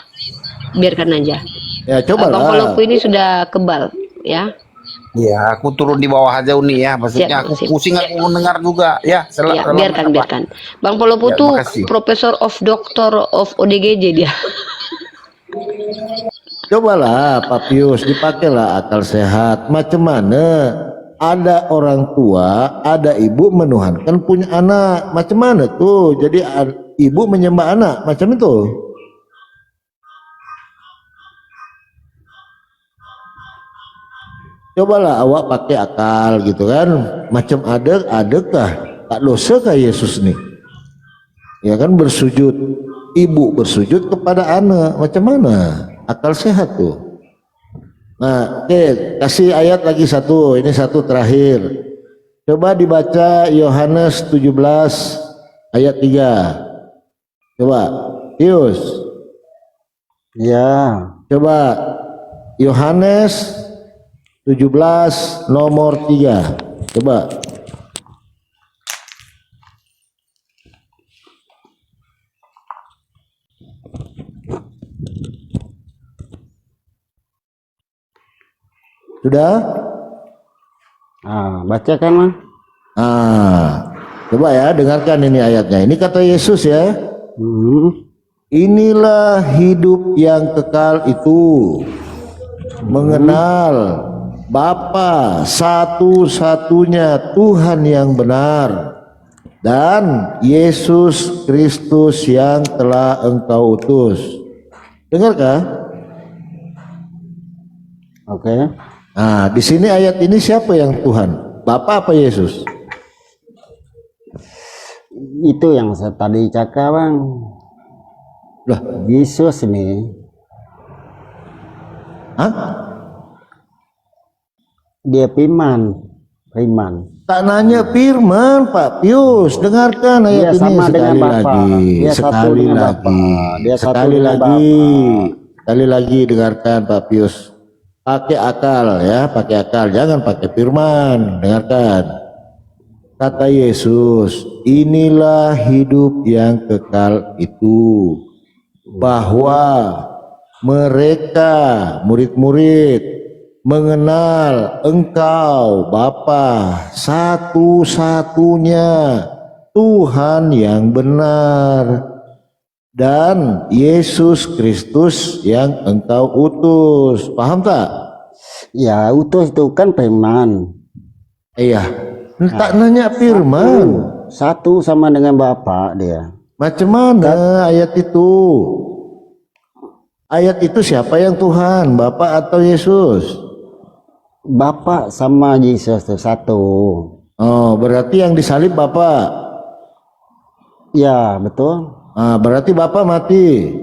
Biarkan aja. Ya coba Bang lah. Palopo ini sudah kebal ya. Ya, aku turun di bawah aja Uni ya, maksudnya Siap. pusing aku mendengar juga ya. Ya, biarkan. Bang Palopo Ya, tuh makasih. Profesor of Doctor of ODGJ dia. Cobalah Papius, dipakailah akal sehat. Macam mana ada orang tua, ada ibu menuhankan punya anak. Macam mana tuh? Jadi ibu menyembah anak, macam itu. Cobalah awak pakai akal gitu kan. Macam adakah tak dosa kah Yesus nih? Ya kan bersujud, ibu bersujud kepada anak, macam mana? Akal sehat tuh. Nah, oke, kasih ayat lagi satu, ini satu terakhir. Coba dibaca Yohanes 17 ayat 3. Coba, Pius. Ya. Coba Yohanes 17 nomor 3. Coba. Sudah? Bacakan, Mas. Coba ya, dengarkan ini ayatnya. Ini kata Yesus ya. Inilah hidup yang kekal itu, mengenal Bapa satu-satunya Tuhan yang benar, dan Yesus Kristus yang telah engkau utus. Dengarkah? Oke. Nah, di sini ayat ini siapa yang Tuhan? Bapa apa Yesus? Itu yang saya tadi cakap, Bang. Lah, Yesus ini dia firman. Tak nanya firman, Pak Pius. Dengarkan ayat Dia ini sama dengan sekali Bapa. lagi. Dia satu Sekali dengan lagi. Bapa. Dia satu Sekali dengan lagi. Sekali lagi dengarkan Pak Pius. Pakai akal ya, pakai akal. Jangan pakai firman. Dengarkan. Kata Yesus, inilah hidup yang kekal itu, bahwa mereka murid-murid mengenal Engkau Bapa satu-satunya Tuhan yang benar dan Yesus Kristus yang Engkau utus. Paham tak? Ya, utus itu kan firman. Iya. Tak nanya firman. Satu sama dengan Bapa dia. Macam mana ayat itu? Ayat itu siapa yang Tuhan? Bapa atau Yesus? Bapa sama Yesus itu satu. Oh, berarti yang disalib Bapa. Ya, betul. Berarti Bapa mati.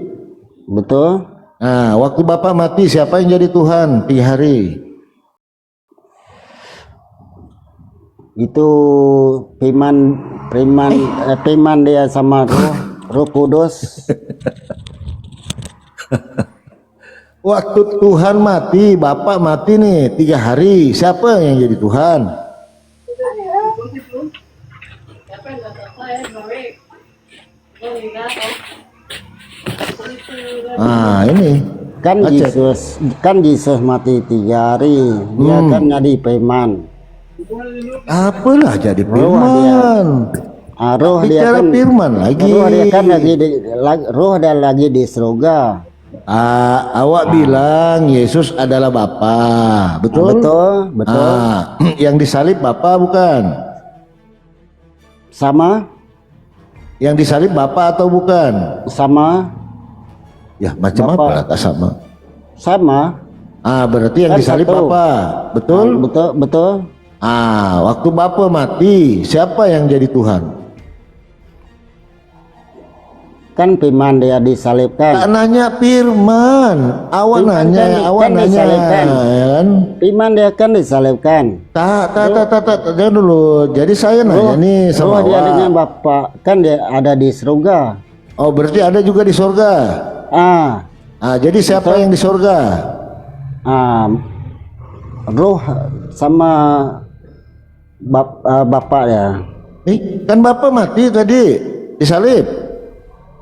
Betul. Waktu Bapa mati siapa yang jadi Tuhan 3 hari? Itu firman dia sama Roh Kudus. Waktu Tuhan mati, Bapa mati nih 3 hari. Siapa yang jadi Tuhan? Ini Kan Yesus mati 3 hari. Dia kan jadi firman. apalah jadi firman. Roh dia Bicara kan firman lagi. Roh dia kan lagi di surga. Awak bilang Yesus adalah Bapa, betul? Betul. Yang disalib Bapa bukan? Sama Yang disalib Bapa atau bukan? sama Ya macam Bapa. apa lah tak sama? sama. Berarti yang Kan disalib satu. Bapa, betul? Betul. Waktu Bapa mati, siapa yang jadi Tuhan? Kan firman dia disalibkan. Tak nanya firman, awak Firman nanya, kan- awak kan nanya, disalibkan. ya kan? Firman dia kan disalibkan. Tak, jangan dulu. Jadi saya nanya nih sama Roh dia awak. dengan Bapa kan dia ada di surga. Oh, berarti ada juga di surga. Jadi siapa yang di surga? Roh sama Bapa ya. Kan Bapak mati tadi, disalib.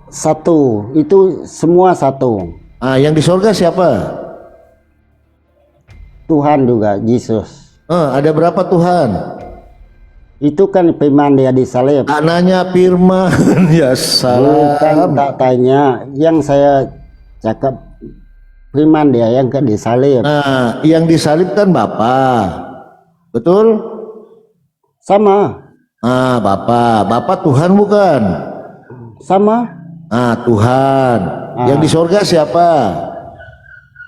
Satu, itu semua satu. Yang di surga siapa? Tuhan juga, Yesus. Ada berapa Tuhan? Itu kan firman dia disalib. Nanya firman, ya Bukan salam. tak tanya. Yang saya cakap firman dia yang kan disalib. Yang disalib kan Bapa, betul? Sama. Bapa Tuhan bukan? Sama. Tuhan. Yang di surga siapa?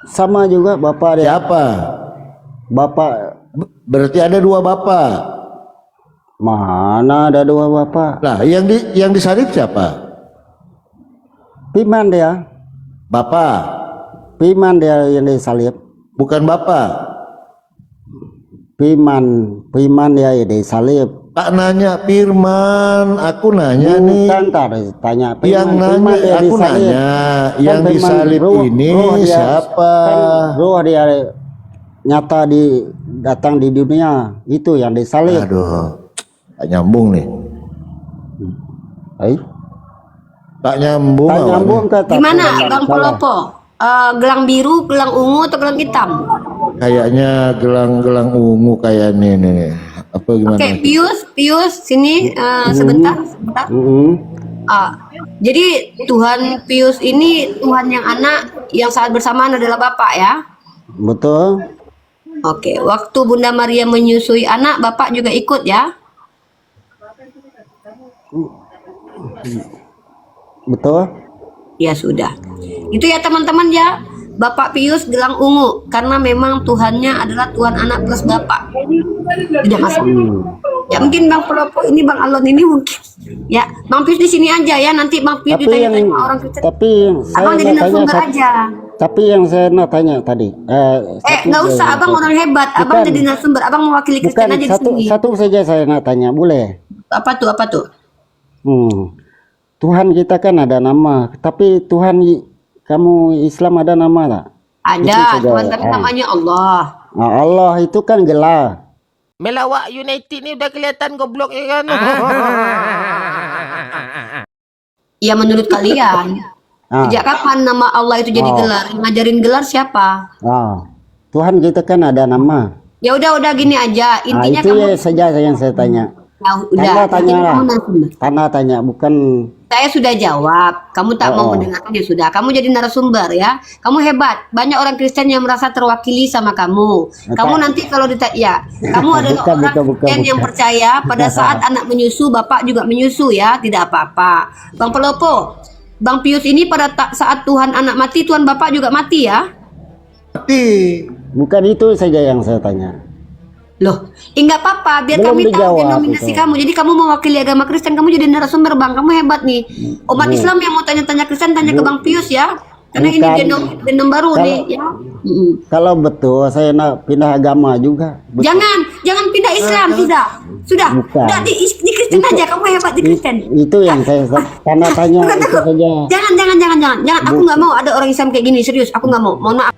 Sama juga Bapa dia. Siapa? Bapa. Berarti ada 2 Bapa. Mana ada 2 Bapa? Lah, yang disalib siapa? Firman dia. Bapa, Firman dia yang disalib. bukan Bapa. Firman dia yang disalib. Tak nanya firman, aku nanya nih. Bukan tak tanya Yang nanya, dia aku disalib. nanya, Kan yang firman disalib ini dia, siapa? Kan roh dia nyata datang di dunia, itu yang disalib. Aduh, tak nyambung nih. Tak nyambung. Tak awak nyambung nih. kata. Gimana Bang Polopo? Gelang biru, gelang ungu atau gelang hitam? Kayaknya gelang-gelang ungu kayak nih. Apa gimana? Oke, Pius, sini sebentar. Jadi Tuhan Pius ini Tuhan yang anak yang saat bersamaan adalah Bapak ya? Betul. Oke, waktu Bunda Maria menyusui anak, Bapak juga ikut ya? Betul. Ya sudah. Itu ya teman-teman ya. Bapak Pius gelang ungu karena memang Tuhannya adalah Tuhan anak plus Bapak. Tidak masalah. Ya mungkin Bang Polopo ini Bang Alon ini mungkin. Ya, Bang Pius di sini aja ya. Nanti Bang Pius Tapi ditanya yang sama orang Kristen. tapi saya Abang jadi nak tanya narasumber aja. tapi yang saya nak tanya tadi. Nggak usah. Abang orang hebat. Abang Bukan. jadi narasumber. Abang mewakili Kristen Bukan aja di satu sini. satu saja saya nak tanya, boleh? Apa tuh? Tuhan kita kan ada nama, tapi kamu Islam ada nama tak? Itu Ada. saja. Tuhan kami namanya Allah. Allah itu kan gelar. Melawak United ni udah kelihatan goblok ya kan? Ya menurut kalian. Sejak kapan nama Allah itu jadi gelar? Ngajarin gelar siapa? Tuhan kita kan ada nama. Ya udah gini aja. Nah, Intinya itu kamu ya saja yang saya tanya. ya udah. Tanya intinya lah. kamu narasumber. Tanya, bukan. Saya sudah jawab. Kamu tak mau Oh. mendengarkan ya sudah. Kamu jadi narasumber ya. Kamu hebat. Banyak orang Kristen yang merasa terwakili sama kamu. Kamu nanti kalau ya, kamu adalah orang Kristen yang percaya pada saat anak menyusu, bapak juga menyusu ya, tidak apa-apa. Bang Pelopo, Bang Pius ini pada saat Tuhan anak mati, Tuhan bapak juga mati ya? Mati. Bukan itu saja yang saya tanya. Loh, enggak apa-apa, biar Belum kami tahu dijawab denominasi itu. kamu. Jadi kamu mewakili agama Kristen, kamu jadi narasumber Bang. Kamu hebat nih. Umat Islam yang mau tanya-tanya Kristen, tanya ke Bang Pius ya. Karena ini Bukan. genom baru Kalau- nih ya. Kalau betul saya nak pindah agama juga. Betul. Jangan pindah Islam, tidak. Sudah. Bukan. Udah di Kristen aja, kamu hebat di Kristen. Itu yang saya tanya Bukan, itu saja. Jangan. Aku nggak mau ada orang Islam kayak gini, serius. Aku nggak mau. Mohon maaf.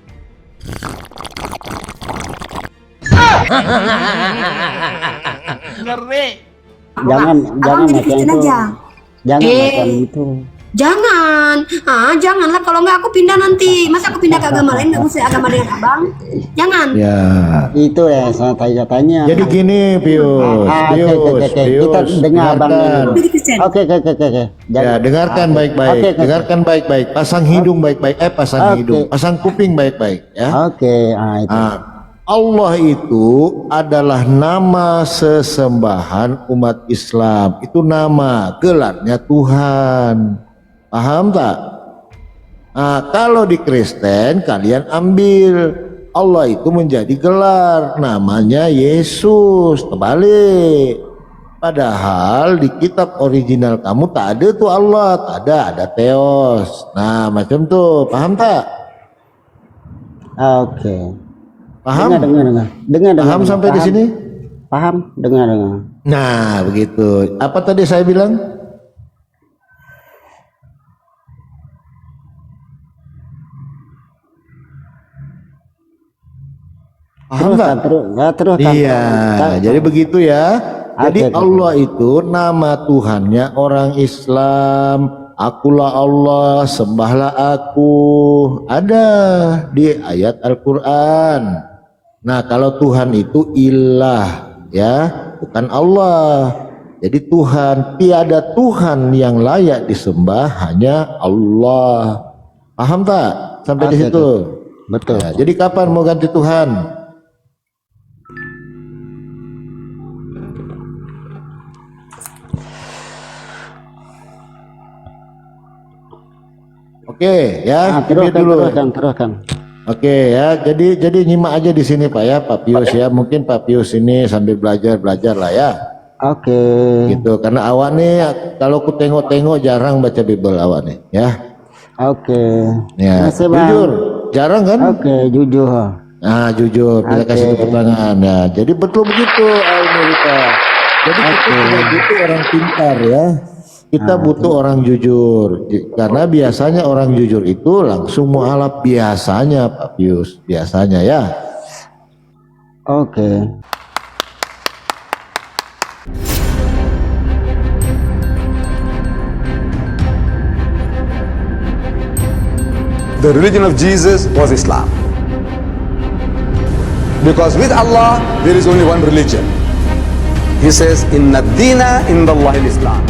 Ngeri. Jangan Abang jadi macam Kristen itu. aja. Jangan Eh. macam itu. Janganlah kalau nggak aku pindah nanti. Masa aku pindah ke agama lain nggak mesti agama dengan abang? Jangan. Ya. Itu yang saya tanya-tanya. Jadi gini, Pius. Oke. Kita dengar abang dengarkan. dulu. Jadi Kristen. Oke. Ya, dengarkan baik-baik. Oke. Dengarkan baik-baik. Pasang hidung baik-baik. Pasang Oke. hidung. Pasang kuping baik-baik ya. Oke, itu. Allah itu adalah nama sesembahan umat Islam. Itu nama, gelarnya Tuhan. Paham tak? Kalau di Kristen kalian ambil Allah itu menjadi gelar, namanya Yesus. Terbalik. Padahal di kitab original kamu tak ada tuh Allah, tak ada Theos. Nah, macam tuh. Paham tak? Oke. Paham? Dengar. Paham sampai di Paham. sini? Paham? Dengar. Nah, begitu. Apa tadi saya bilang? Paham nggak? Terus. Iya, jadi begitu ya. Jadi Oke. Allah itu nama Tuhannya orang Islam. Akulah Allah, sembahlah aku. Ada di ayat Al-Quran. Nah, kalau Tuhan itu ilah, ya, bukan Allah. Jadi Tuhan, tiada Tuhan yang layak disembah, hanya Allah. Paham tak? Sampai di Oke, situ. Betul. Ya, jadi kapan mau ganti Tuhan? Oke, ya, ini dulu. Teruskan. Oke ya, jadi nyimak aja di sini Pak ya, Pak Pius ya. Mungkin Pak Pius ini sambil belajar lah ya. Oke. Gitu, karena awak nih kalau ku tengok-tengok jarang baca Bible awak nih ya. Oke. Ya, Terima kasih, Bang. jujur, jarang kan? Oke, jujur. Nah, jujur, kita Oke. kasih tepuk tangan. Ya, jadi betul begitu, Amerika. Jadi kita tidak butuh orang pintar ya. Kita butuh orang jujur. Karena biasanya orang jujur itu langsung mualaf, biasanya Pak Pius, biasanya ya. Oke. The religion of Jesus was Islam. Because with Allah, there is only one religion. He says, Inna dina indallahi al-Islam.